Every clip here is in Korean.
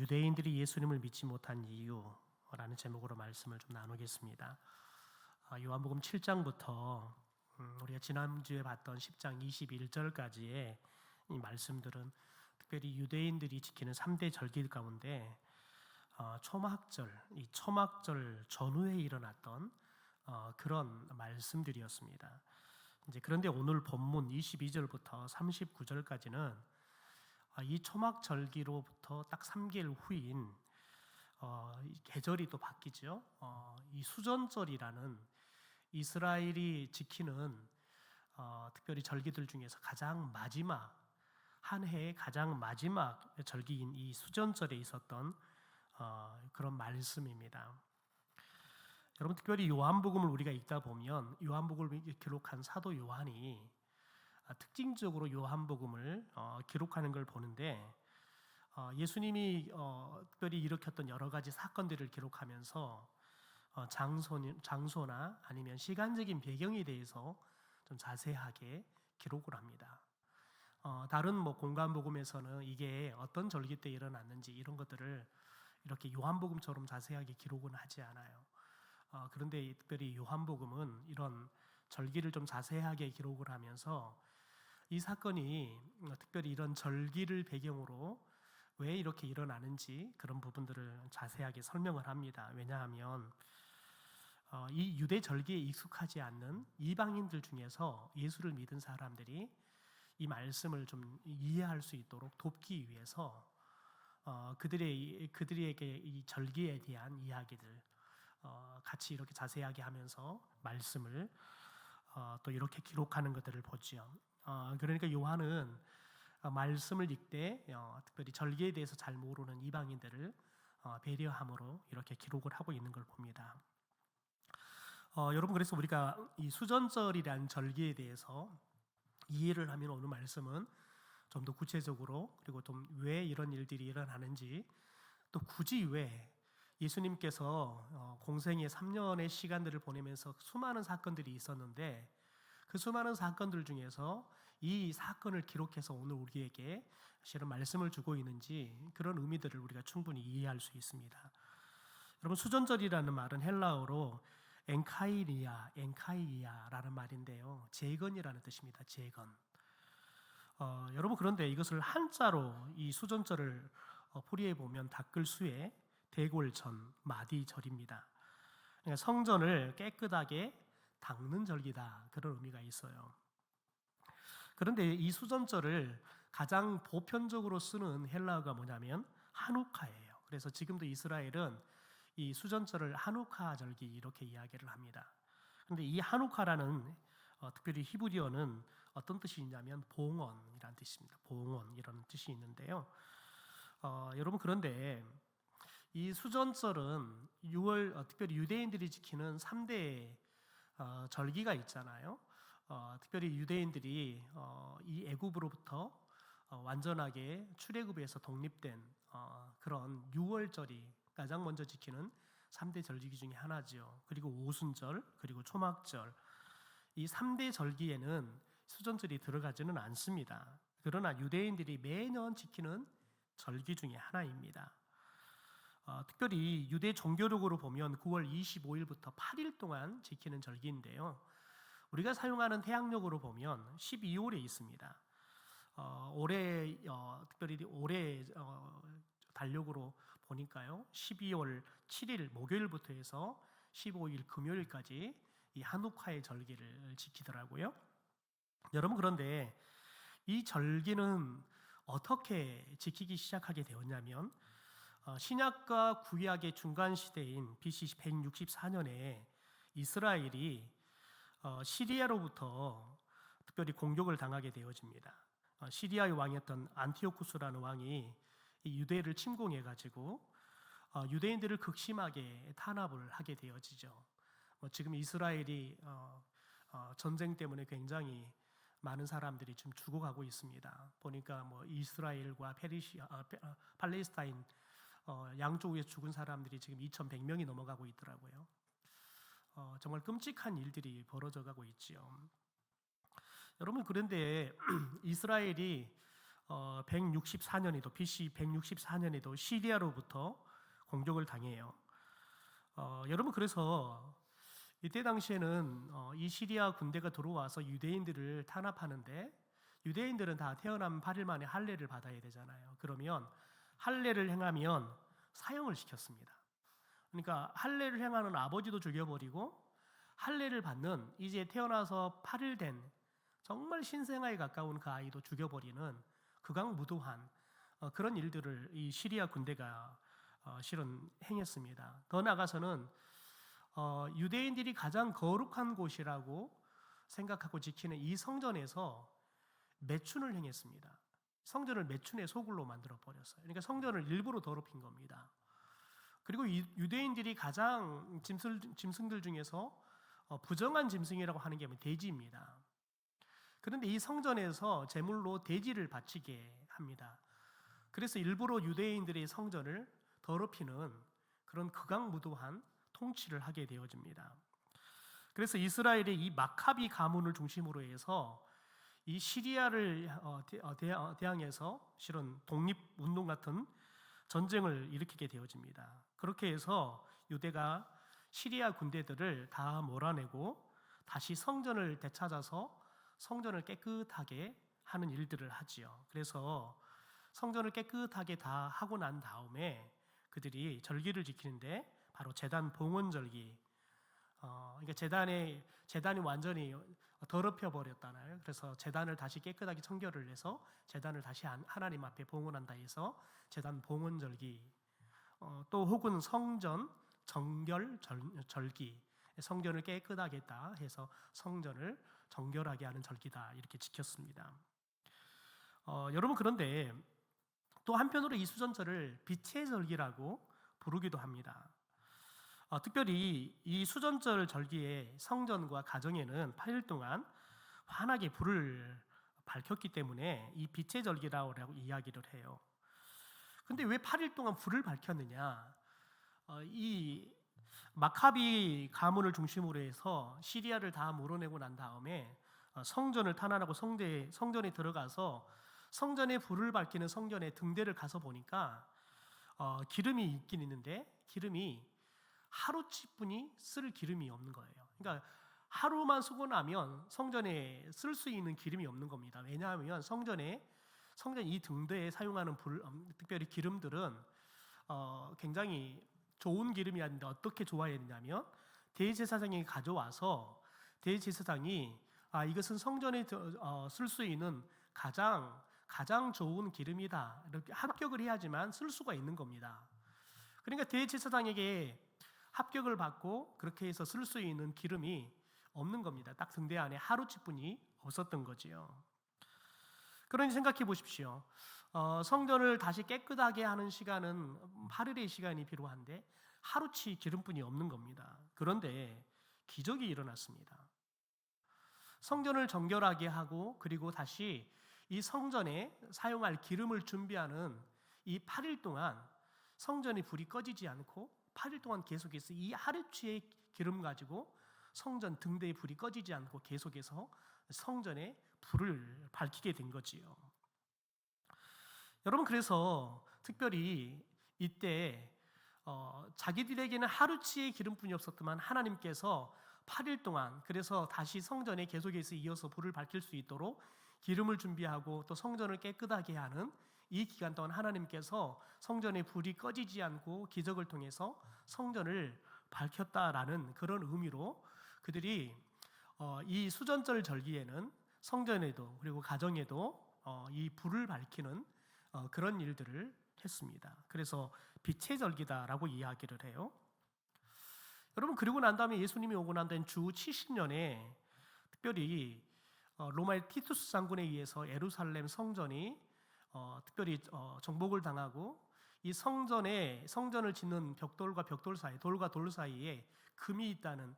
유대인들이 예수님을 믿지 못한 이유라는 제목으로 말씀을 좀 나누겠습니다. 요한복음 7장부터 우리가 지난주에 봤던 10장 21절까지의 이 말씀들은 특별히 유대인들이 지키는 3대 절기 가운데 초막절, 이 초막절 전후에 일어났던 그런 말씀들이었습니다. 그런데 오늘 본문 22절부터 39절까지는 이 초막절기로부터 딱 3개월 후인 계절이 또 바뀌죠. 이 수전절이라는 이스라엘이 지키는 특별히 절기들 중에서 가장 마지막 한 해의 가장 마지막 절기인 이 수전절에 있었던 그런 말씀입니다. 여러분, 특별히 요한복음을 우리가 읽다 보면 요한복음을 기록한 사도 요한이 특징적으로 요한복음을 기록하는 걸 보는데 예수님이 특별히 일으켰던 여러 가지 사건들을 기록하면서 장소나 아니면 시간적인 배경에 대해서 좀 자세하게 기록을 합니다. 다른 공간복음에서는 이게 어떤 절기 때 일어났는지 이런 것들을 이렇게 요한복음처럼 자세하게 기록은 하지 않아요. 그런데 특별히 요한복음은 이런 절기를 좀 자세하게 기록을 하면서 이 사건이 특별히 이런 절기를 배경으로 왜 이렇게 일어나는지 그런 부분들을 자세하게 설명을 합니다. 왜냐하면 이 유대 절기에 익숙하지 않는 이방인들 중에서 예수를 믿은 사람들이 이 말씀을 좀 이해할 수 있도록 돕기 위해서 그들에게 이 절기에 대한 이야기들 같이 이렇게 자세하게 하면서 말씀을 또 이렇게 기록하는 것들을 보지요. 그러니까 요한은 말씀을 읽되 특별히 절기에 대해서 잘 모르는 이방인들을 배려함으로 이렇게 기록을 하고 있는 걸 봅니다. 여러분, 그래서 우리가 이 수전절이라는 절기에 대해서 이해를 하면 오늘 말씀은 좀 더 구체적으로, 그리고 좀 왜 이런 일들이 일어나는지, 또 굳이 왜 예수님께서 공생의 3년의 시간들을 보내면서 수많은 사건들이 있었는데 그 수많은 사건들 중에서 이 사건을 기록해서 오늘 우리에게 실은 말씀을 주고 있는지, 그런 의미들을 우리가 충분히 이해할 수 있습니다. 여러분, 수전절이라는 말은 헬라어로 엔카이리아라는 말인데요, 재건이라는 뜻입니다. 재건. 여러분, 그런데 이것을 한자로 이 수전절을 풀이해 보면 닦을수에 대골전, 마디절입니다. 그러니까 성전을 깨끗하게 닦는 절기다, 그런 의미가 있어요. 그런데 이 수전절을 가장 보편적으로 쓰는 헬라어가 뭐냐면 하누카예요. 그래서 지금도 이스라엘은 이 수전절을 하누카 절기 이렇게 이야기를 합니다. 그런데 이 하누카라는 특별히 히브리어는 어떤 뜻이 있냐면 봉헌이라는 뜻입니다. 봉헌, 이런 뜻이 있는데요. 여러분, 그런데 이 수전절은 6월 특별히 유대인들이 지키는 3대 절기가 있잖아요. 특별히 유대인들이 이 애굽으로부터 완전하게 출애굽에서 독립된 그런 6월절이 가장 먼저 지키는 3대 절기 중에 하나죠. 그리고 오순절, 그리고 초막절, 이 3대 절기에는 수전절이 들어가지는 않습니다. 그러나 유대인들이 매년 지키는 절기 중에 하나입니다. 특별히 유대 종교력으로 보면 9월 25일부터 8일 동안 지키는 절기인데요, 우리가 사용하는 태양력으로 보면 12월에 있습니다. 특별히 올해 달력으로 보니까요, 12월 7일 목요일부터 해서 15일 금요일까지 이 하누카의 절기를 지키더라고요. 여러분, 그런데 이 절기는 어떻게 지키기 시작하게 되었냐면 신약과 구약의 중간 시대인 BC 164년에 이스라엘이 시리아로부터 특별히 공격을 당하게 되어집니다. 시리아의 왕이었던 안티오쿠스라는 왕이 이 유대를 침공해가지고 유대인들을 극심하게 탄압을 하게 되어지죠. 지금 이스라엘이 전쟁 때문에 굉장히 많은 사람들이 지금 죽어가고 있습니다. 보니까 이스라엘과 팔레스타인 양쪽에서 죽은 사람들이 지금 2,100명이 넘어가고 있더라고요. 정말 끔찍한 일들이 벌어져 가고 있지요. 여러분, 그런데 이스라엘이 164년에도 BC 164년에도 시리아로부터 공격을 당해요. 여러분, 그래서 이때 당시에는 이 시리아 군대가 들어와서 유대인들을 탄압하는데, 유대인들은 다 태어난 8일 만에 할례를 받아야 되잖아요. 그러면 할례를 행하면 사형을 시켰습니다. 그러니까 할례를 행하는 아버지도 죽여버리고, 할례를 받는 이제 태어나서 8일 된 정말 신생아에 가까운 그 아이도 죽여버리는 극악무도한 그런 일들을 이 시리아 군대가 실은 행했습니다. 더 나아가서는 유대인들이 가장 거룩한 곳이라고 생각하고 지키는 이 성전에서 매춘을 행했습니다. 성전을 매춘의 소굴로 만들어 버렸어요. 그러니까 성전을 일부러 더럽힌 겁니다. 그리고 유대인들이 가장 짐승들 중에서 부정한 짐승이라고 하는 게 돼지입니다. 그런데 이 성전에서 제물로 돼지를 바치게 합니다. 그래서 일부러 유대인들의 성전을 더럽히는 그런 극악무도한 통치를 하게 되어집니다. 그래서 이스라엘의 이 마카비 가문을 중심으로 해서 이 시리아를 대항해서 실은 독립운동 같은 전쟁을 일으키게 되어집니다. 그렇게 해서 유대가 시리아 군대들을 다 몰아내고 다시 성전을 되찾아서 성전을 깨끗하게 하는 일들을 하지요. 그래서 성전을 깨끗하게 다 하고 난 다음에 그들이 절기를 지키는데 바로 제단 봉헌절기, 그러니까 제단이 완전히 더럽혀 버렸잖아요. 그래서 제단을 다시 깨끗하게 청결을 해서 제단을 다시 하나님 앞에 봉헌한다 해서 제단 봉헌절기, 또 혹은 성전 정결절기, 성전을 깨끗하게 했다 해서 성전을 정결하게 하는 절기다 이렇게 지켰습니다. 여러분, 그런데 또 한편으로 이 수전절을 빛의 절기라고 부르기도 합니다. 특별히 이 수전절 절기에 성전과 가정에는 8일 동안 환하게 불을 밝혔기 때문에 이 빛의 절기라고 이야기를 해요. 근데 왜 8일 동안 불을 밝혔느냐? 이 마카비 가문을 중심으로 해서 시리아를 다 몰아내고 난 다음에 성전을 탄환하고 성전에 들어가서 성전에 불을 밝히는 성전의 등대를 가서 보니까 기름이 있긴 있는데 기름이 하루치뿐이 쓸 기름이 없는 거예요. 그러니까 하루만 쓰고 나면 성전에 쓸 수 있는 기름이 없는 겁니다. 왜냐하면 성전 이 등대에 사용하는 특별히 기름들은 굉장히 좋은 기름이 아닌데 어떻게 좋아야 되냐면 대제사장이 가져와서 대제사장이 이것은 성전에 쓸 수 있는 가장 좋은 기름이다 이렇게 합격을 해야지만 쓸 수가 있는 겁니다. 그러니까 대제사장에게 합격을 받고 그렇게 해서 쓸 수 있는 기름이 없는 겁니다. 딱 등대 안에 하루치뿐이 없었던 거지요. 그러니 생각해 보십시오. 성전을 다시 깨끗하게 하는 시간은 8일의 시간이 필요한데 하루치 기름뿐이 없는 겁니다. 그런데 기적이 일어났습니다. 성전을 정결하게 하고 그리고 다시 이 성전에 사용할 기름을 준비하는 이 8일 동안 성전의 불이 꺼지지 않고 8일 동안 계속해서 이 하루치의 기름 가지고 성전 등대의 불이 꺼지지 않고 계속해서 성전에 불을 밝히게 된 거지요. 여러분, 그래서 특별히 이때 자기들에게는 하루치의 기름뿐이 없었지만 하나님께서 8일 동안 그래서 다시 성전에 계속해서 이어서 불을 밝힐 수 있도록 기름을 준비하고 또 성전을 깨끗하게 하는 이 기간 동안 하나님께서 성전의 불이 꺼지지 않고 기적을 통해서 성전을 밝혔다라는 그런 의미로 그들이 이 수전절 절기에는 성전에도 그리고 가정에도 이 불을 밝히는 그런 일들을 했습니다. 그래서 빛의 절기다라고 이야기를 해요. 여러분, 그리고 난 다음에 예수님이 오고 난 다음 주 70년에 특별히 로마의 티투스 장군에 의해서 예루살렘 성전이 특별히 정복을 당하고 이 성전을 짓는 벽돌과 벽돌 사이, 돌과 돌 사이에 금이 있다는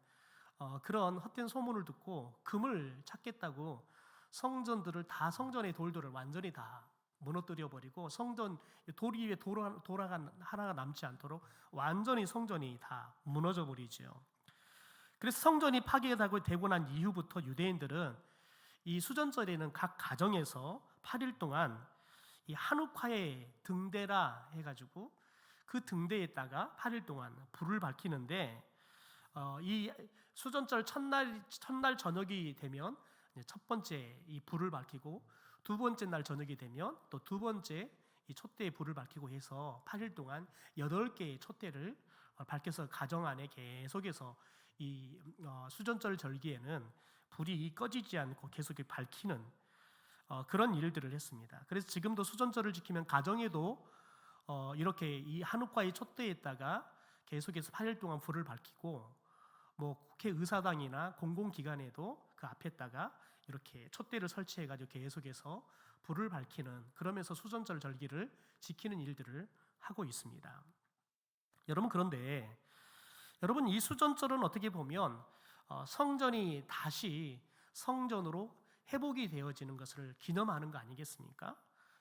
그런 헛된 소문을 듣고 금을 찾겠다고 성전의 돌들을 완전히 다 무너뜨려 버리고 성전 돌 위에 돌아간 하나가 남지 않도록 완전히 성전이 다 무너져 버리죠. 그래서 성전이 파괴되고 난 이후부터 유대인들은 이 수전절에는 각 가정에서 8일 동안 이 한옥화의 등대라 해가지고 그 등대에다가 8일 동안 불을 밝히는데 이 수전절 첫날 저녁이 되면 첫 번째 이 불을 밝히고 두 번째 날 저녁이 되면 또 두 번째 이 촛대에 불을 밝히고 해서 8일 동안 8개의 촛대를 밝혀서 가정 안에 계속해서 이 수전절 절기에는 불이 꺼지지 않고 계속 밝히는 그런 일들을 했습니다. 그래서 지금도 수전절을 지키면 가정에도 이렇게 이 한옥과의 촛대에다가 계속해서 8일 동안 불을 밝히고 뭐 국회의사당이나 공공기관에도 그 앞에다가 이렇게 촛대를 설치해가지고 계속해서 불을 밝히는, 그러면서 수전절 절기를 지키는 일들을 하고 있습니다. 여러분, 그런데 여러분, 이 수전절은 어떻게 보면 성전이 다시 성전으로 회복이 되어지는 것을 기념하는 거 아니겠습니까?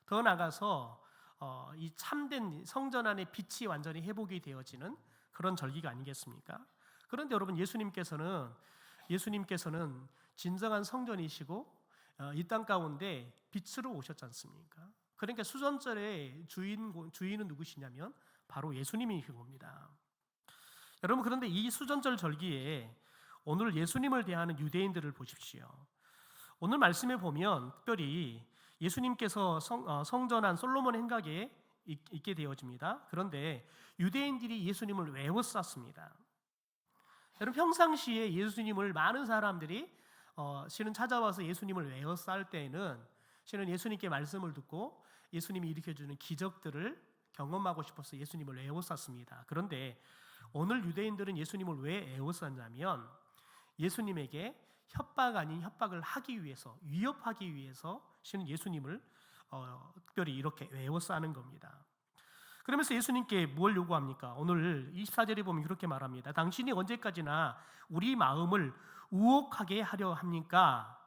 더 나아가서 이 참된 성전 안의 빛이 완전히 회복이 되어지는 그런 절기가 아니겠습니까? 그런데 여러분, 예수님께서는 진정한 성전이시고 이 땅 가운데 빛으로 오셨지 않습니까? 그러니까 수전절의 주인은 누구시냐면 바로 예수님이신 겁니다. 여러분, 그런데 이 수전절 절기에 오늘 예수님을 대하는 유대인들을 보십시오. 오늘 말씀에 보면 특별히 예수님께서 성전한 솔로몬 행각에 있게 되어집니다. 그런데 유대인들이 예수님을 외워쌌습니다. 여러분, 평상시에 예수님을 많은 사람들이 실은 찾아와서 예수님을 외워쌀 때에는 실은 예수님께 말씀을 듣고 예수님이 일으켜주는 기적들을 경험하고 싶어서 예수님을 외워쌌습니다. 그런데 오늘 유대인들은 예수님을 왜 외워쌌냐면 예수님에게 협박 아닌 협박을 하기 위해서, 위협하기 위해서 실은 예수님을 특별히 이렇게 외워싸는 겁니다. 그러면서 예수님께 뭘 요구합니까? 오늘 24절에 보면 그렇게 말합니다. 당신이 언제까지나 우리 마음을 우혹하게 하려 합니까?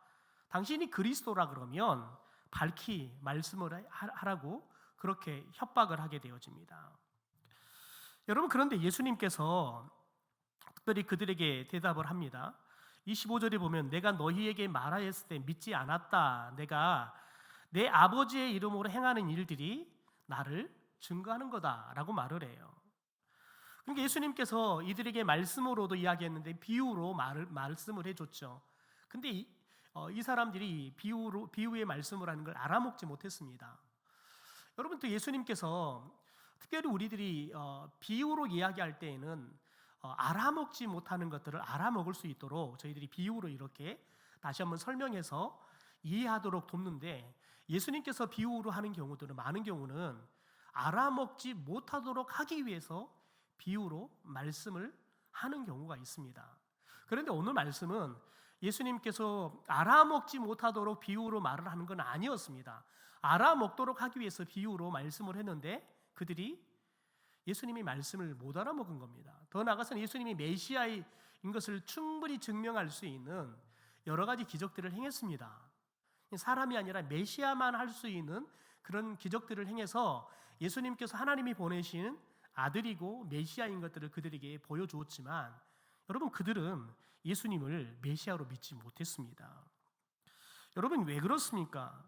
당신이 그리스도라 그러면 밝히 말씀을 하라고 그렇게 협박을 하게 되어집니다. 여러분, 그런데 예수님께서 특별히 그들에게 대답을 합니다. 25절에 보면 내가 너희에게 말하였을 때 믿지 않았다. 내가 내 아버지의 이름으로 행하는 일들이 나를 증거하는 거다라고 말을 해요. 그러니까 예수님께서 이들에게 말씀으로도 이야기했는데 비유로 말씀을 해줬죠. 근데 이 사람들이 비유의 말씀을 하는 걸 알아먹지 못했습니다. 여러분, 또 예수님께서 특별히 우리들이 비유로 이야기할 때에는 알아먹지 못하는 것들을 알아먹을 수 있도록 저희들이 비유로 이렇게 다시 한번 설명해서 이해하도록 돕는데, 예수님께서 비유로 하는 경우들은 많은 경우는 알아먹지 못하도록 하기 위해서 비유로 말씀을 하는 경우가 있습니다. 그런데 오늘 말씀은 예수님께서 알아먹지 못하도록 비유로 말을 하는 건 아니었습니다. 알아먹도록 하기 위해서 비유로 말씀을 했는데 그들이 예수님이 말씀을 못 알아먹은 겁니다. 더 나아가서는 예수님이 메시아인 것을 충분히 증명할 수 있는 여러 가지 기적들을 행했습니다. 사람이 아니라 메시아만 할 수 있는 그런 기적들을 행해서 예수님께서 하나님이 보내신 아들이고 메시아인 것들을 그들에게 보여주었지만, 여러분, 그들은 예수님을 메시아로 믿지 못했습니다. 여러분, 왜 그렇습니까?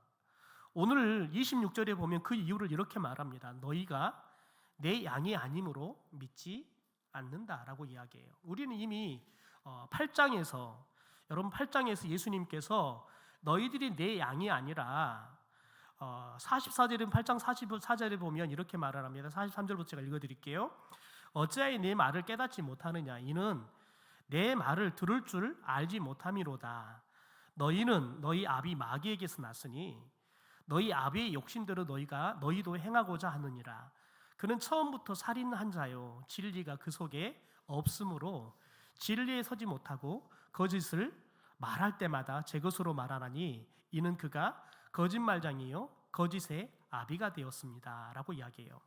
오늘 26절에 보면 그 이유를 이렇게 말합니다. 너희가 내 양이 아님으로 믿지 않는다라고 이야기해요. 우리는 이미 8장에서 여러분 8장에서 예수님께서 너희들이 내 양이 아니라 44절은 8장 44절에 보면 이렇게 말을 합니다. 43절부터 제가 읽어드릴게요. 어찌하여 내 말을 깨닫지 못하느냐? 이는 내 말을 들을 줄 알지 못함이로다. 너희는 너희 아비 마귀에게서 났으니 너희 아비의 욕심대로 너희도 행하고자 하느니라. 그는 처음부터 살인한 자요 진리가 그 속에 없으므로 진리에 서지 못하고 거짓을 말할 때마다 제 것으로 말하나니 이는 그가 거짓말장이요 거짓의 아비가 되었습니다 라고 이야기해요.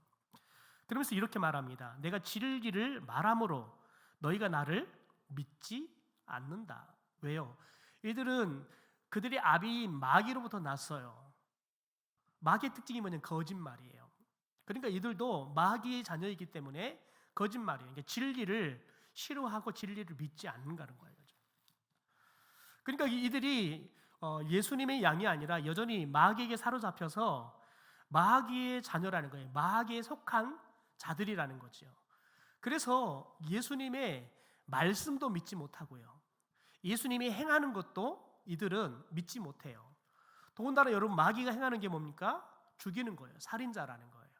그러면서 이렇게 말합니다. 내가 진리를 말함으로 너희가 나를 믿지 않는다. 왜요? 이들은 그들의 아비 마귀로부터 났어요. 마귀의 특징이 뭐냐면 거짓말이에요. 그러니까 이들도 마귀의 자녀이기 때문에 거짓말이에요. 그러니까 진리를 싫어하고 진리를 믿지 않는다는 거예요. 그러니까 이들이 예수님의 양이 아니라 여전히 마귀에게 사로잡혀서 마귀의 자녀라는 거예요. 마귀에 속한 자들이라는 거죠. 그래서 예수님의 말씀도 믿지 못하고요. 예수님이 행하는 것도 이들은 믿지 못해요. 더군다나 여러분, 마귀가 행하는 게 뭡니까? 죽이는 거예요. 살인자라는 거예요.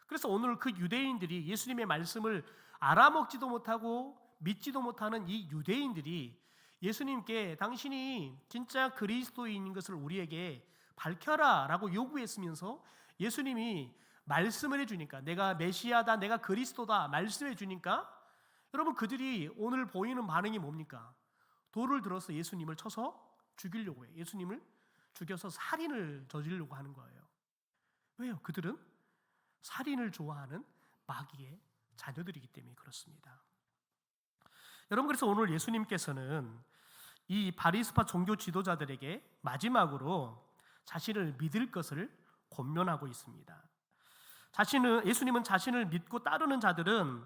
그래서 오늘 그 유대인들이 예수님의 말씀을 알아먹지도 못하고 믿지도 못하는 이 유대인들이 예수님께 당신이 진짜 그리스도인인 것을 우리에게 밝혀라 라고 요구했으면서 예수님이 말씀을 해주니까, 내가 메시아다, 내가 그리스도다 말씀해 주니까, 여러분, 그들이 오늘 보이는 반응이 뭡니까? 돌을 들어서 예수님을 쳐서 죽이려고 해요. 예수님을 죽여서 살인을 저지르려고 하는 거예요. 왜요? 그들은 살인을 좋아하는 마귀의 자녀들이기 때문에 그렇습니다. 여러분, 그래서 오늘 예수님께서는 이 바리새파 종교 지도자들에게 마지막으로 자신을 믿을 것을 권면하고 있습니다. 예수님은 자신을 믿고 따르는 자들은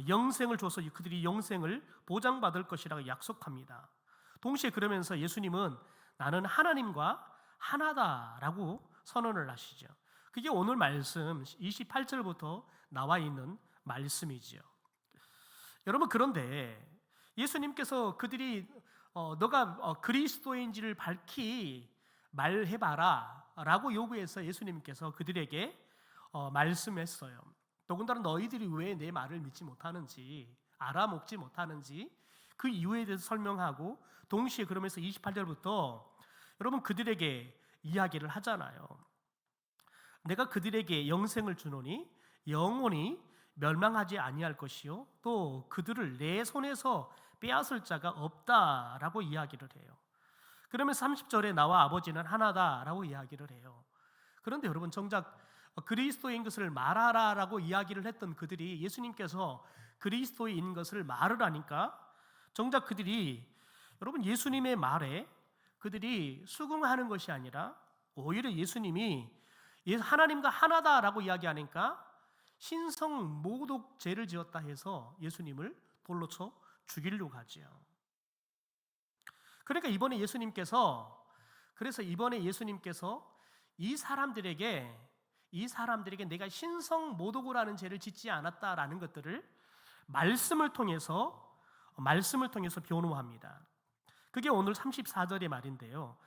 영생을 줘서 그들이 영생을 보장받을 것이라고 약속합니다. 동시에 그러면서 예수님은 나는 하나님과 하나다라고 선언을 하시죠. 그게 오늘 말씀 28절부터 나와 있는 말씀이지요. 여러분, 그런데 예수님께서 그들이 너가 그리스도인지를 밝히 말해봐라 라고 요구해서 예수님께서 그들에게 말씀했어요. 더군다나 너희들이 왜 내 말을 믿지 못하는지, 알아먹지 못하는지 그 이유에 대해서 설명하고, 동시에 그러면서 28절부터 여러분 그들에게 이야기를 하잖아요. 내가 그들에게 영생을 주노니 영원히 멸망하지 아니할 것이요 또 그들을 내 손에서 빼앗을 자가 없다라고 이야기를 해요. 그러면서 30절에 나와 아버지는 하나다라고 이야기를 해요. 그런데 여러분, 정작 그리스도인 것을 말하라라고 이야기를 했던 그들이 예수님께서 그리스도인 것을 말을 하니까 정작 그들이, 여러분, 예수님의 말에 그들이 수긍하는 것이 아니라 오히려 예수님이 하나님과 하나다라고 이야기하니까 신성 모독죄를 지었다 해서 예수님을 돌로 쳐 죽이려고 하지요. 그러니까 이번에 예수님께서 이 사람들에게 내가 신성 모독을 하는 죄를 짓지 않았다라는 것들을 말씀을 통해서 변호합니다. 그게 오늘 34절의 말인데요.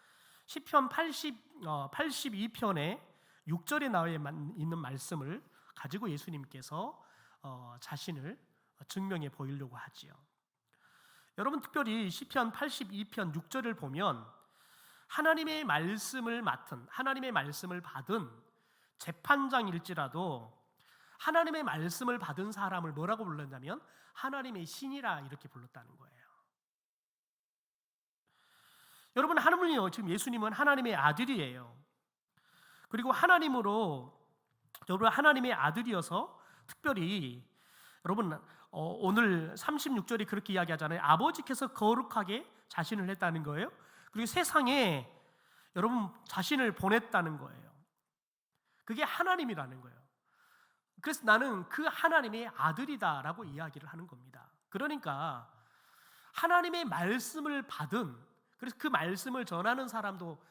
시편 82편의 6절에 나와 있는 말씀을 가지고 예수님께서 자신을 증명해 보이려고 하지요. 여러분, 특별히 시편 82편 6절을 보면 하나님의 말씀을 받은 재판장일지라도 하나님의 말씀을 받은 사람을 뭐라고 불렀냐면 하나님의 신이라 이렇게 불렀다는 거예요. 여러분, 지금 예수님은 하나님의 아들이에요. 그리고 여러분 하나님의 아들이어서 특별히 여러분 오늘 36절이 그렇게 이야기하잖아요. 아버지께서 거룩하게 자신을 했다는 거예요. 그리고 세상에 여러분 자신을 보냈다는 거예요. 그게 하나님이라는 거예요. 그래서 나는 그 하나님의 아들이다라고 이야기를 하는 겁니다. 그러니까 하나님의 말씀을 받은, 그래서 그 말씀을 전하는 사람도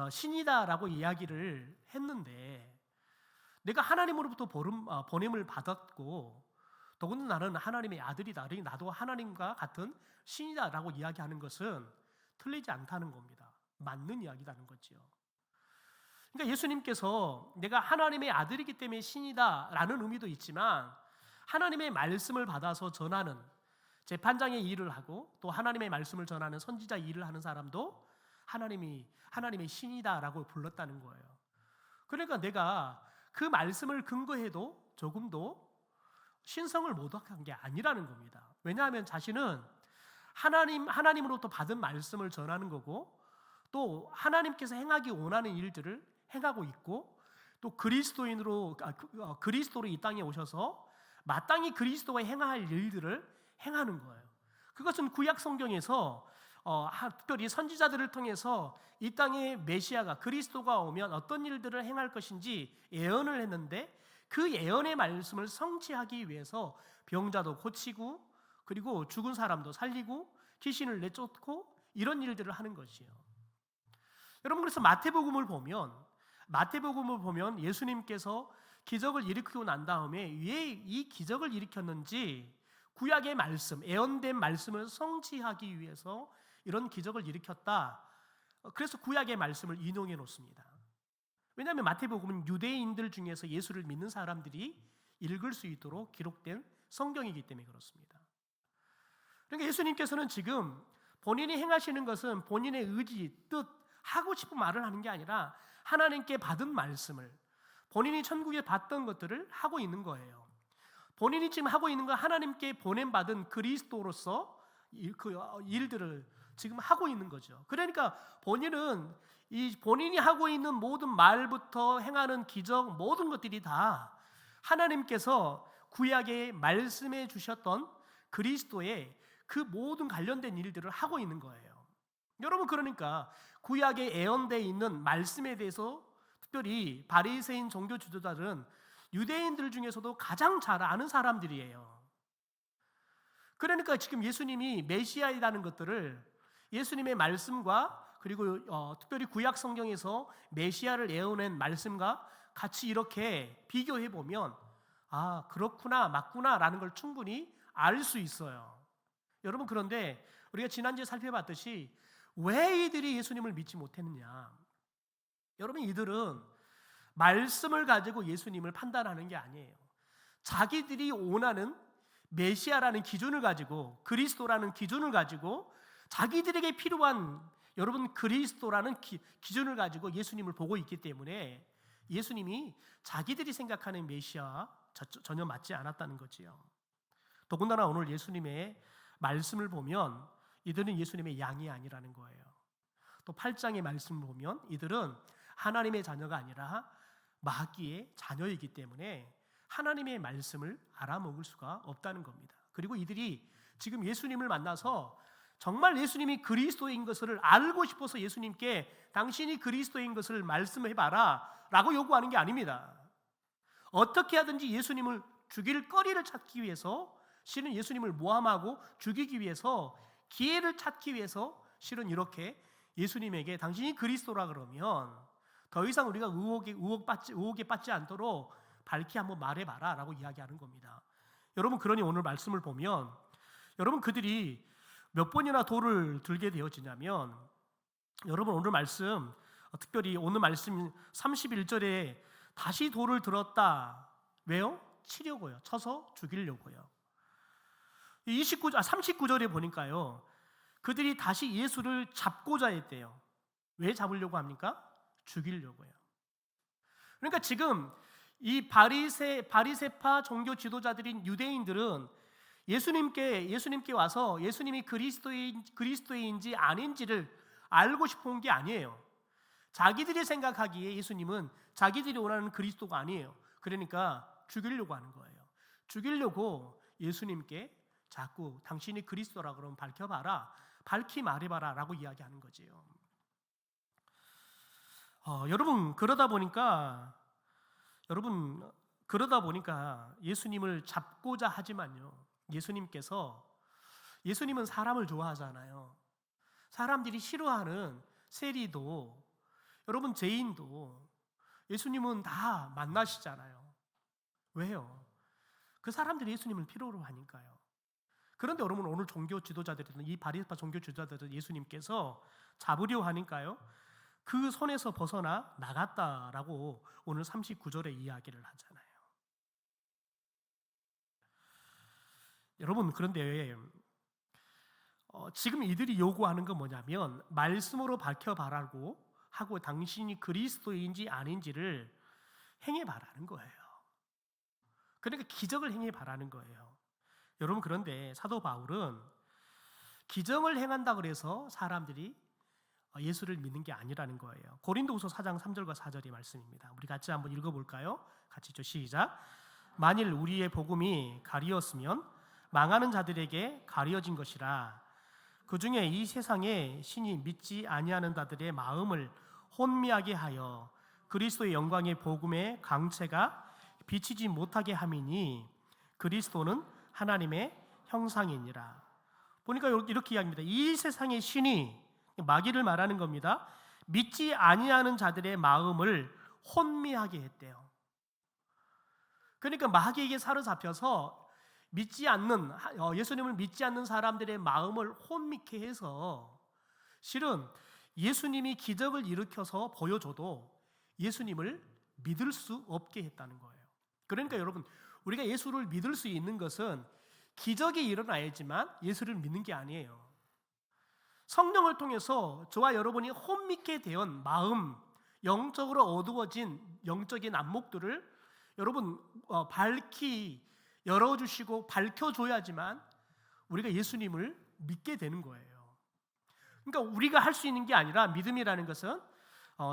신이다라고 이야기를 했는데, 내가 하나님으로부터 보냄을 받았고 더군다나 나는 하나님의 아들이다, 나도 하나님과 같은 신이다라고 이야기하는 것은 틀리지 않다는 겁니다. 맞는 이야기라는 거죠. 그러니까 예수님께서 내가 하나님의 아들이기 때문에 신이다라는 의미도 있지만, 하나님의 말씀을 받아서 전하는 재판장의 일을 하고 또 하나님의 말씀을 전하는 선지자 일을 하는 사람도 하나님의 신이다라고 불렀다는 거예요. 그러니까 내가 그 말씀을 근거해도 조금도 신성을 모독한 게 아니라는 겁니다. 왜냐하면 자신은 하나님으로부터 받은 말씀을 전하는 거고, 또 하나님께서 행하기 원하는 일들을 행하고 있고, 또 그리스도로 이 땅에 오셔서 마땅히 그리스도가 행할 일들을 행하는 거예요. 그것은 구약 성경에서 특별히 선지자들을 통해서 이 땅에 메시아가, 그리스도가 오면 어떤 일들을 행할 것인지 예언을 했는데, 그 예언의 말씀을 성취하기 위해서 병자도 고치고, 그리고 죽은 사람도 살리고, 귀신을 내쫓고, 이런 일들을 하는 것이에요. 여러분, 그래서 마태복음을 보면 마태복음을 보면 예수님께서 기적을 일으키고 난 다음에 왜 이 기적을 일으켰는지 구약의 말씀, 예언된 말씀을 성취하기 위해서 이런 기적을 일으켰다. 그래서 구약의 말씀을 인용해 놓습니다. 왜냐하면 마태복음은 유대인들 중에서 예수를 믿는 사람들이 읽을 수 있도록 기록된 성경이기 때문에 그렇습니다. 그러니까 예수님께서는 지금 본인이 행하시는 것은 본인의 의지, 뜻, 하고 싶은 말을 하는 게 아니라 하나님께 받은 말씀을, 본인이 천국에 받던 것들을 하고 있는 거예요. 본인이 지금 하고 있는 건 하나님께 보냄받은 그리스도로서 그 일들을 지금 하고 있는 거죠. 그러니까 본인은 이 본인이 하고 있는 모든 말부터 행하는 기적, 모든 것들이 다 하나님께서 구약에 말씀해 주셨던 그리스도의 그 모든 관련된 일들을 하고 있는 거예요. 여러분, 그러니까 구약에 예언되어 있는 말씀에 대해서 특별히 바리새인 종교 지도자들은 유대인들 중에서도 가장 잘 아는 사람들이에요. 그러니까 지금 예수님이 메시아이라는 것들을 예수님의 말씀과 그리고 특별히 구약 성경에서 메시아를 예언한 말씀과 같이 이렇게 비교해 보면 아, 그렇구나, 맞구나라는 걸 충분히 알 수 있어요. 여러분, 그런데 우리가 지난주에 살펴봤듯이 왜 이들이 예수님을 믿지 못했느냐? 여러분, 이들은 말씀을 가지고 예수님을 판단하는 게 아니에요. 자기들이 원하는 메시아라는 기준을 가지고, 그리스도라는 기준을 가지고, 자기들에게 필요한 여러분 그리스도라는 기준을 가지고 예수님을 보고 있기 때문에 예수님이 자기들이 생각하는 메시아와 전혀 맞지 않았다는 거지요. 더군다나 오늘 예수님의 말씀을 보면 이들은 예수님의 양이 아니라는 거예요. 또 8장의 말씀을 보면 이들은 하나님의 자녀가 아니라 마귀의 자녀이기 때문에 하나님의 말씀을 알아먹을 수가 없다는 겁니다. 그리고 이들이 지금 예수님을 만나서 정말 예수님이 그리스도인 것을 알고 싶어서 예수님께 당신이 그리스도인 것을 말씀해봐라 라고 요구하는 게 아닙니다. 어떻게 하든지 예수님을 죽일 거리를 찾기 위해서, 실은 예수님을 모함하고 죽이기 위해서, 기회를 찾기 위해서 실은 이렇게 예수님에게 당신이 그리스도라 그러면 더 이상 우리가 의혹에 빠지지 않도록 밝히 한번 말해봐라 라고 이야기하는 겁니다. 여러분, 그러니 오늘 말씀을 보면 여러분, 그들이 몇 번이나 돌을 들게 되어지냐면, 여러분 오늘 말씀, 특별히 오늘 말씀 31절에 다시 돌을 들었다. 왜요? 치려고요. 쳐서 죽이려고요. 39절에 보니까요, 그들이 다시 예수를 잡고자 했대요. 왜 잡으려고 합니까? 죽이려고요. 그러니까 지금 이 바리새파 종교 지도자들인 유대인들은 예수님께 와서 예수님이 그리스도인지 아닌지를 알고 싶은 게 아니에요. 자기들이 생각하기에 예수님은 자기들이 원하는 그리스도가 아니에요. 그러니까 죽이려고 하는 거예요. 죽이려고 예수님께 자꾸 당신이 그리스도라 그러면 밝혀봐라, 밝히 말해봐라 라고 이야기하는 거지요. 여러분, 그러다 보니까 예수님을 잡고자 하지만요, 예수님은 사람을 좋아하잖아요. 사람들이 싫어하는 세리도, 여러분 죄인도 예수님은 다 만나시잖아요. 왜요? 그 사람들이 예수님을 필요로 하니까요. 그런데 여러분, 오늘 종교 지도자들은, 이 바리새파 종교 지도자들은 예수님께서 잡으려 하니까요, 그 손에서 벗어나 나갔다라고 오늘 39절에 이야기를 하잖아요. 여러분, 그런데 지금 이들이 요구하는 건 뭐냐면 말씀으로 밝혀봐라고 하고 당신이 그리스도인지 아닌지를 행해봐라는 거예요. 그러니까 기적을 행해봐라는 거예요. 여러분, 그런데 사도 바울은 기적을 행한다 그래서 사람들이 예수를 믿는 게 아니라는 거예요. 고린도후서 4장 3절과 4절의 말씀입니다. 우리 같이 한번 읽어볼까요? 같이 시작. 만일 우리의 복음이 가리었으면 망하는 자들에게 가려진 것이라. 그 중에 이 세상에 신이 믿지 아니하는 자들의 마음을 혼미하게 하여 그리스도의 영광의 복음의 강체가 비치지 못하게 함이니 그리스도는 하나님의 형상이니라. 보니까 이렇게 이야기합니다. 이 세상의 신이, 마귀를 말하는 겁니다. 믿지 아니하는 자들의 마음을 혼미하게 했대요. 그러니까 마귀에게 사로잡혀서 예수님을 믿지 않는 사람들의 마음을 혼미케 해서 실은 예수님이 기적을 일으켜서 보여줘도 예수님을 믿을 수 없게 했다는 거예요. 그러니까 여러분, 우리가 예수를 믿을 수 있는 것은 기적이 일어나야지만 예수를 믿는 게 아니에요. 성령을 통해서 저와 여러분이 혼미케 된 마음, 영적으로 어두워진 영적인 안목들을 여러분 밝히 열어주시고 밝혀줘야지만 우리가 예수님을 믿게 되는 거예요. 그러니까 우리가 할 수 있는 게 아니라 믿음이라는 것은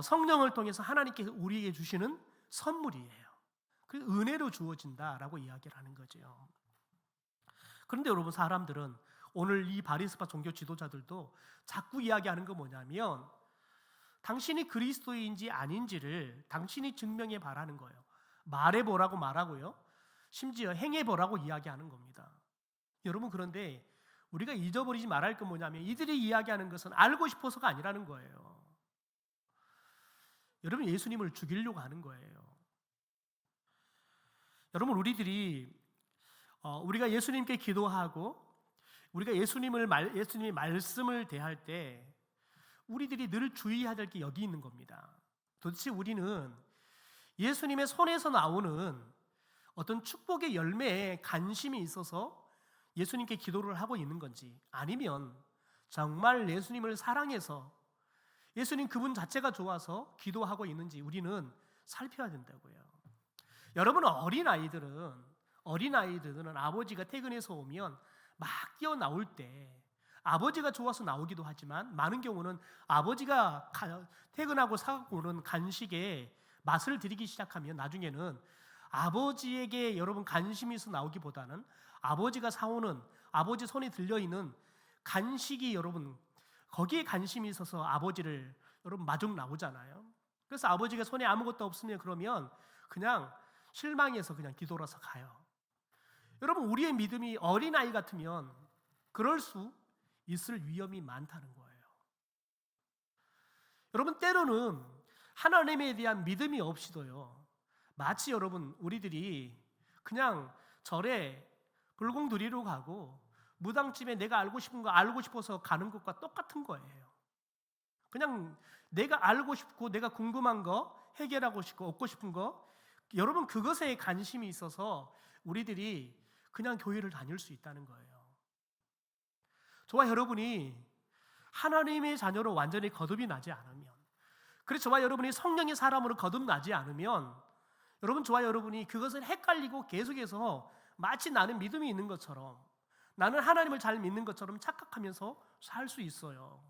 성령을 통해서 하나님께서 우리에게 주시는 선물이에요. 그 은혜로 주어진다라고 이야기를 하는 거죠. 그런데 여러분, 사람들은 오늘 이 바리새파 종교 지도자들도 자꾸 이야기하는 거 뭐냐면 당신이 그리스도인지 아닌지를 당신이 증명해 바라는 거예요. 말해보라고 말하고요, 심지어 행해보라고 이야기하는 겁니다. 여러분, 그런데 우리가 잊어버리지 말아야 할 건 뭐냐면 이들이 이야기하는 것은 알고 싶어서가 아니라는 거예요. 여러분, 예수님을 죽이려고 하는 거예요. 여러분, 우리가 예수님께 기도하고 우리가 예수님의 말씀을 대할 때 우리들이 늘 주의해야 될 게 여기 있는 겁니다. 도대체 우리는 예수님의 손에서 나오는 어떤 축복의 열매에 관심이 있어서 예수님께 기도를 하고 있는 건지, 아니면 정말 예수님을 사랑해서 예수님 그분 자체가 좋아서 기도하고 있는지 우리는 살펴야 된다고요. 여러분, 어린아이들은 아버지가 퇴근해서 오면 막 뛰어나올 때 아버지가 좋아서 나오기도 하지만 많은 경우는 아버지가 퇴근하고 사갖고 오는 간식에 맛을 들이기 시작하면 나중에는 아버지에게 여러분 관심이 있어 나오기보다는 아버지가 사오는, 아버지 손에 들려있는 간식이 여러분 거기에 관심이 있어서 아버지를 여러분 마중 나오잖아요. 그래서 아버지가 손에 아무것도 없으면 그러면 그냥 실망해서 그냥 뒤돌아서 가요. 여러분, 우리의 믿음이 어린아이 같으면 그럴 수 있을 위험이 많다는 거예요. 여러분, 때로는 하나님에 대한 믿음이 없이도요, 마치 여러분 우리들이 그냥 절에 불공드리러 가고 무당집에 내가 알고 싶은 거 알고 싶어서 가는 것과 똑같은 거예요. 그냥 내가 알고 싶고 내가 궁금한 거 해결하고 싶고 얻고 싶은 거, 여러분 그것에 관심이 있어서 우리들이 그냥 교회를 다닐 수 있다는 거예요. 저와 여러분이 하나님의 자녀로 완전히 거듭이 나지 않으면, 그래서 저와 여러분이 성령의 사람으로 거듭나지 않으면 여러분, 저와 여러분이 그것을 헷갈리고 계속해서 마치 나는 믿음이 있는 것처럼, 나는 하나님을 잘 믿는 것처럼 착각하면서 살 수 있어요.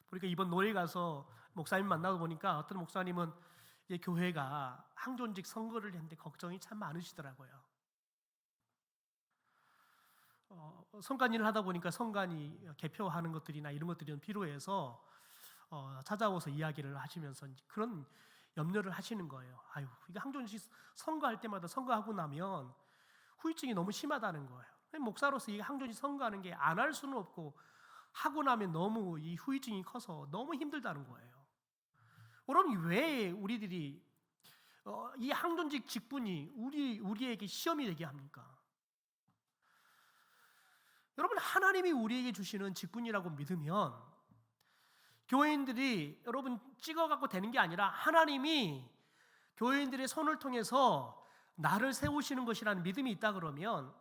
그러니까 이번 노예 가서 목사님 만나고 보니까 어떤 목사님은 교회가 항존직 선거를 했는데 걱정이 참 많으시더라고요. 선관위를 하다 보니까 선관위 개표하는 것들이나 이런 것들이 필요해서 찾아오서 이야기를 하시면서 그런 염려를 하시는 거예요. 아유, 이게 항존직 선거할 때마다 선거하고 나면 후유증이 너무 심하다는 거예요. 목사로서 이 항존직 선거하는 게 안 할 수는 없고 하고 나면 너무 이 후유증이 커서 너무 힘들다는 거예요. 그럼 왜 우리들이 이 항존직 직분이 우리에게 시험이 되게 합니까? 여러분, 하나님이 우리에게 주시는 직분이라고 믿으면 교회인들이 여러분 찍어갖고 되는 게 아니라 하나님이 교회인들의 손을 통해서 나를 세우시는 것이라는 믿음이 있다 그러면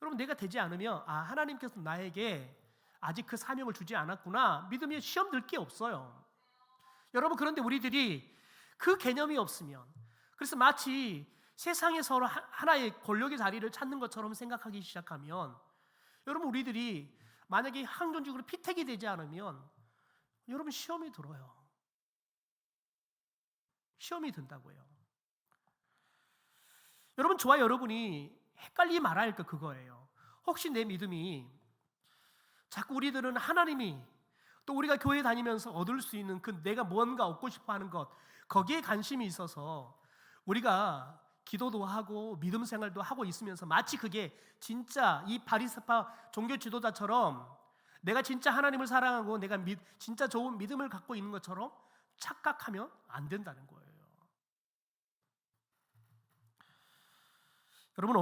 여러분, 내가 되지 않으면 하나님께서 나에게 아직 그 사명을 주지 않았구나, 믿음이 시험 들 게 없어요. 여러분, 그런데 우리들이 그 개념이 없으면, 그래서 마치 세상에서 하나의 권력의 자리를 찾는 것처럼 생각하기 시작하면 여러분, 우리들이 만약에 항존직으로 피택이 되지 않으면 여러분 시험이 들어요. 시험이 든다고요. 여러분, 저와 여러분이 헷갈리지 말아야 할 거 그거예요. 혹시 내 믿음이 자꾸 우리들은 하나님이 또 우리가 교회 다니면서 얻을 수 있는 그 내가 뭔가 얻고 싶어 하는 것, 거기에 관심이 있어서 우리가 기도도 하고 믿음 생활도 하고 있으면서 마치 그게 진짜 이 바리새파 종교 지도자처럼 내가 진짜 하나님을 사랑하고 내가 진짜 좋은 믿음을 갖고 있는 것처럼 착각하면 안 된다는 거예요. 여러분,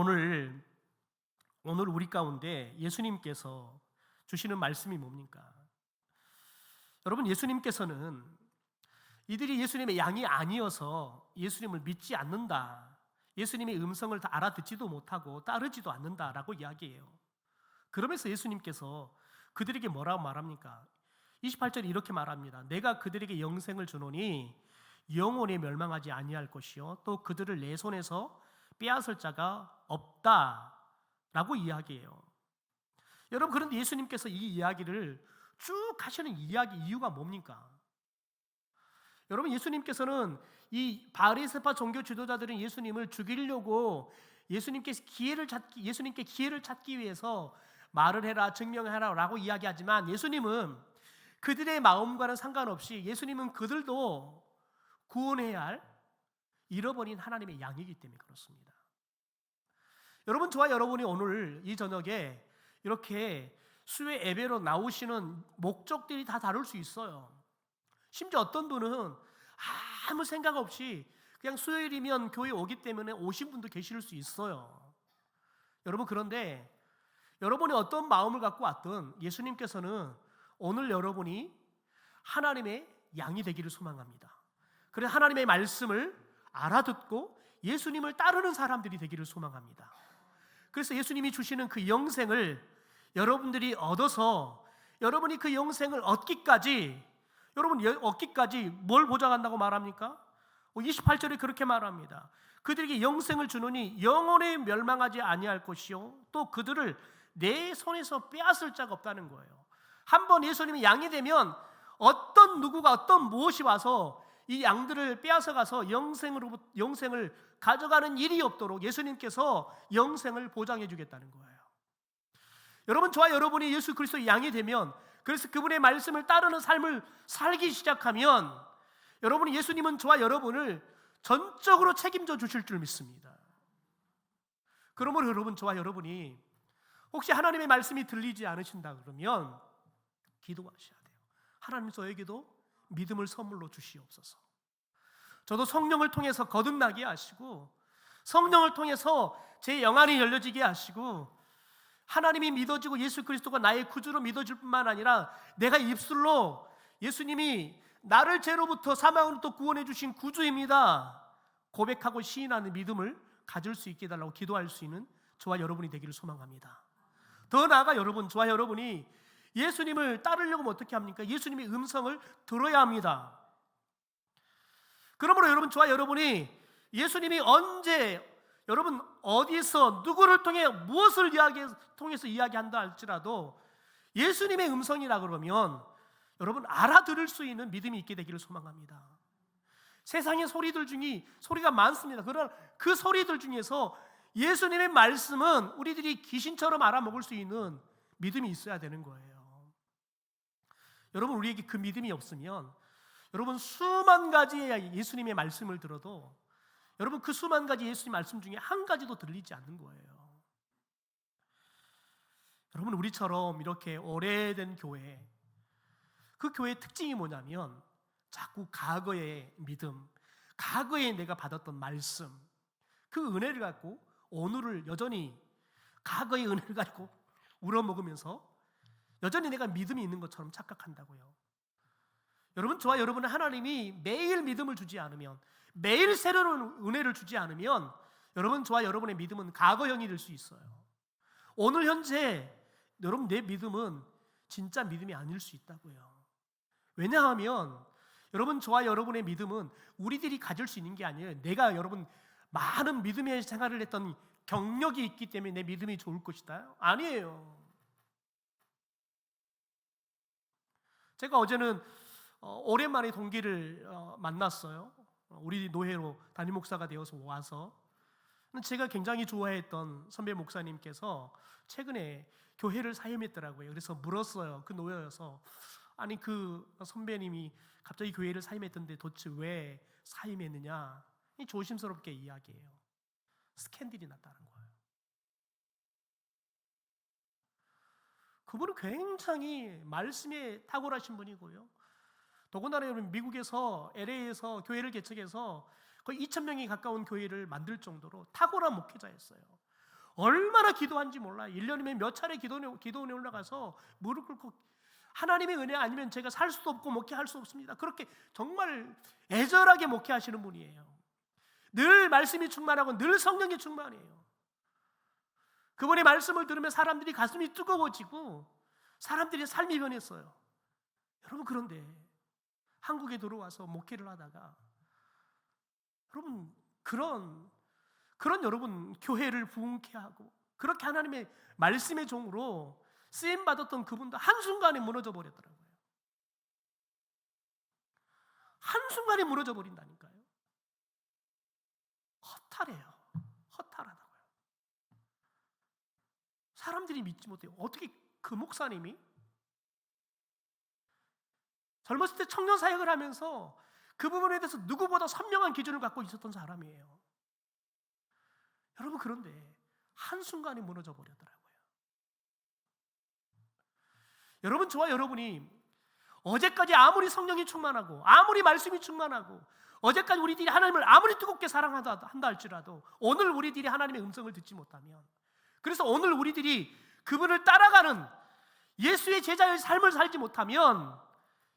오늘 우리 가운데 예수님께서 주시는 말씀이 뭡니까? 여러분, 예수님께서는 이들이 예수님의 양이 아니어서 예수님을 믿지 않는다, 예수님의 음성을 다 알아듣지도 못하고 따르지도 않는다라고 이야기해요. 그러면서 예수님께서 그들에게 뭐라고 말합니까? 28절에 이렇게 말합니다. 내가 그들에게 영생을 주노니 영원히 멸망하지 아니할 것이요 또 그들을 내 손에서 빼앗을 자가 없다라고 이야기해요. 여러분, 그런데 예수님께서 이 이야기를 쭉 하시는 이유가 뭡니까? 여러분, 예수님께서는 이 바리새파 종교 지도자들은 예수님을 죽이려고 예수님께 기회를 찾기 위해서 말을 해라, 증명해라라고 이야기하지만 예수님은 그들의 마음과는 상관없이 예수님은 그들도 구원해야 할 잃어버린 하나님의 양이기 때문에 그렇습니다. 여러분, 저와 여러분이 오늘 이 저녁에 이렇게 수요 예배로 나오시는 목적들이 다 다를 수 있어요. 심지어 어떤 분은 아무 생각 없이 그냥 수요일이면 교회 오기 때문에 오신 분도 계실 수 있어요. 여러분, 그런데 여러분이 어떤 마음을 갖고 왔든 예수님께서는 오늘 여러분이 하나님의 양이 되기를 소망합니다. 그래서 하나님의 말씀을 알아듣고 예수님을 따르는 사람들이 되기를 소망합니다. 그래서 예수님이 주시는 그 영생을 여러분들이 얻어서 여러분이 그 영생을 얻기까지 뭘 보장한다고 말합니까? 28절에 그렇게 말합니다. 그들에게 영생을 주노니 영원히 멸망하지 아니할 것이요 또 그들을 내 손에서 빼앗을 자가 없다는 거예요. 한번 예수님이 양이 되면 어떤 누구가 어떤 무엇이 와서 이 양들을 빼앗아 가서 영생을 가져가는 일이 없도록 예수님께서 영생을 보장해 주겠다는 거예요. 여러분, 저와 여러분이 예수 그리스도의 양이 되면, 그래서 그분의 말씀을 따르는 삶을 살기 시작하면 여러분이 예수님은 저와 여러분을 전적으로 책임져 주실 줄 믿습니다. 그러므로 여러분, 저와 여러분이 혹시 하나님의 말씀이 들리지 않으신다 그러면 기도하셔야 돼요. 하나님, 저에게도 믿음을 선물로 주시옵소서. 저도 성령을 통해서 거듭나게 하시고 성령을 통해서 제 영안이 열려지게 하시고 하나님이 믿어지고 예수 그리스도가 나의 구주로 믿어질 뿐만 아니라 내가 입술로 예수님이 나를 죄로부터 사망으로부터 구원해 주신 구주입니다 고백하고 시인하는 믿음을 가질 수 있게 해달라고 기도할 수 있는 저와 여러분이 되기를 소망합니다. 더 나아가 여러분, 저와 여러분이 예수님을 따르려면 어떻게 합니까? 예수님의 음성을 들어야 합니다. 그러므로 여러분, 저와 여러분이 예수님이 언제, 여러분 어디서 누구를 통해 무엇을 통해서 이야기한다 할지라도 예수님의 음성이라 그러면 여러분 알아들을 수 있는 믿음이 있게 되기를 소망합니다. 세상의 소리가 많습니다. 그러나 그 소리들 중에서 예수님의 말씀은 우리들이 귀신처럼 알아먹을 수 있는 믿음이 있어야 되는 거예요. 여러분, 우리에게 그 믿음이 없으면 여러분 수만 가지의 예수님의 말씀을 들어도 여러분 그 수만 가지 예수님 말씀 중에 한 가지도 들리지 않는 거예요. 여러분, 우리처럼 이렇게 오래된 교회, 그 교회의 특징이 뭐냐면 자꾸 과거의 믿음, 과거에 내가 받았던 말씀, 그 은혜를 갖고 오늘을 여전히 과거의 은혜를 갖고 우러먹으면서 여전히 내가 믿음이 있는 것처럼 착각한다고요. 여러분, 저와 여러분은 하나님이 매일 믿음을 주지 않으면, 매일 새로운 은혜를 주지 않으면 여러분, 저와 여러분의 믿음은 과거형이 될 수 있어요. 오늘 현재 여러분, 내 믿음은 진짜 믿음이 아닐 수 있다고요. 왜냐하면 여러분, 저와 여러분의 믿음은 우리들이 가질 수 있는 게 아니에요. 내가 여러분 많은 믿음의 생활을 했던 경력이 있기 때문에 내 믿음이 좋을 것이다? 아니에요. 제가 어제는 오랜만에 동기를 만났어요. 우리 노회로 담임 목사가 되어서 와서 제가 굉장히 좋아했던 선배 목사님께서 최근에 교회를 사임했더라고요. 그래서 물었어요. 그 노회여서 아니 그 선배님이 갑자기 교회를 사임했던데 도대체 왜 사임했느냐? 조심스럽게 이야기해요. 스캔들이 났다는 거예요. 그분은 굉장히 말씀에 탁월하신 분이고요. 더군다나 여러분 미국에서 LA에서 교회를 개척해서 거의 2,000명이 가까운 교회를 만들 정도로 탁월한 목회자였어요. 얼마나 기도한지 몰라요. 1년이면 몇 차례 기도원에 올라가서 무릎 꿇고 하나님의 은혜 아니면 제가 살 수도 없고 목회할 수 없습니다. 그렇게 정말 애절하게 목회하시는 분이에요. 늘 말씀이 충만하고 늘 성령이 충만해요. 그분의 말씀을 들으면 사람들이 가슴이 뜨거워지고 사람들의 삶이 변했어요. 여러분, 그런데 한국에 들어와서 목회를 하다가 여러분 그런 여러분 교회를 부흥케 하고 그렇게 하나님의 말씀의 종으로 쓰임 받았던 그분도 한순간에 무너져 버렸더라고요. 한순간에 무너져 버린다니까요. 허탈해요. 허탈하다고요. 사람들이 믿지 못해요. 어떻게 그 목사님이 젊었을 때 청년 사역을 하면서 그 부분에 대해서 누구보다 선명한 기준을 갖고 있었던 사람이에요. 여러분, 그런데 한순간에 무너져 버렸더라고요. 여러분, 저와 여러분이 어제까지 아무리 성령이 충만하고 아무리 말씀이 충만하고 어제까지 우리들이 하나님을 아무리 뜨겁게 사랑한다 할지라도 오늘 우리들이 하나님의 음성을 듣지 못하면, 그래서 오늘 우리들이 그분을 따라가는 예수의 제자의 삶을 살지 못하면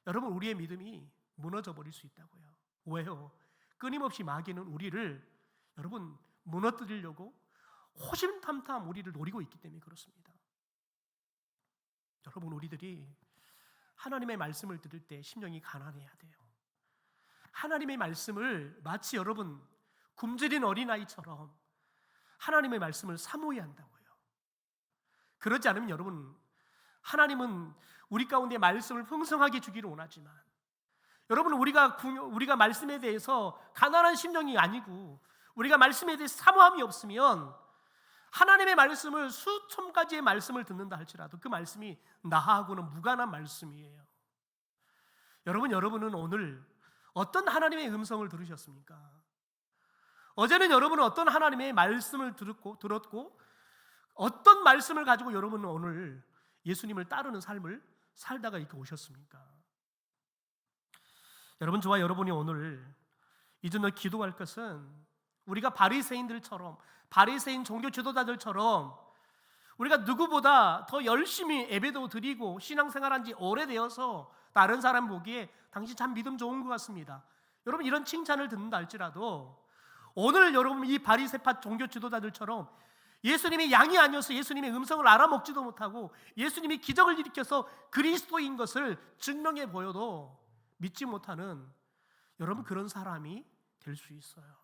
여러분, 우리의 믿음이 무너져 버릴 수 있다고요. 왜요? 끊임없이 마귀는 우리를 여러분 무너뜨리려고 호심탐탐 우리를 노리고 있기 때문에 그렇습니다. 여러분, 우리들이 하나님의 말씀을 들을 때 심령이 가난해야 돼요. 하나님의 말씀을 마치 여러분 굶주린 어린아이처럼 하나님의 말씀을 사모해야 한다고요. 그러지 않으면 여러분, 하나님은 우리 가운데 말씀을 풍성하게 주기를 원하지만 여러분, 우리가 말씀에 대해서 가난한 심령이 아니고 우리가 말씀에 대해서 사모함이 없으면 하나님의 말씀을 수천 가지의 말씀을 듣는다 할지라도 그 말씀이 나하고는 무관한 말씀이에요. 여러분은 오늘 어떤 하나님의 음성을 들으셨습니까? 어제는 여러분은 어떤 하나님의 말씀을 들었고 어떤 말씀을 가지고 여러분은 오늘 예수님을 따르는 삶을 살다가 이렇게 오셨습니까? 여러분, 저와 여러분이 오늘 이전에 기도할 것은 우리가 바리새인들처럼, 바리새인 종교 지도자들처럼 우리가 누구보다 더 열심히 예배도 드리고 신앙생활한 지 오래되어서 다른 사람 보기에 당신 참 믿음 좋은 것 같습니다, 여러분 이런 칭찬을 듣는다 할지라도 오늘 여러분 이 바리새파 종교 지도자들처럼 예수님이 양이 아니어서 예수님의 음성을 알아먹지도 못하고 예수님이 기적을 일으켜서 그리스도인 것을 증명해 보여도 믿지 못하는 여러분 그런 사람이 될 수 있어요.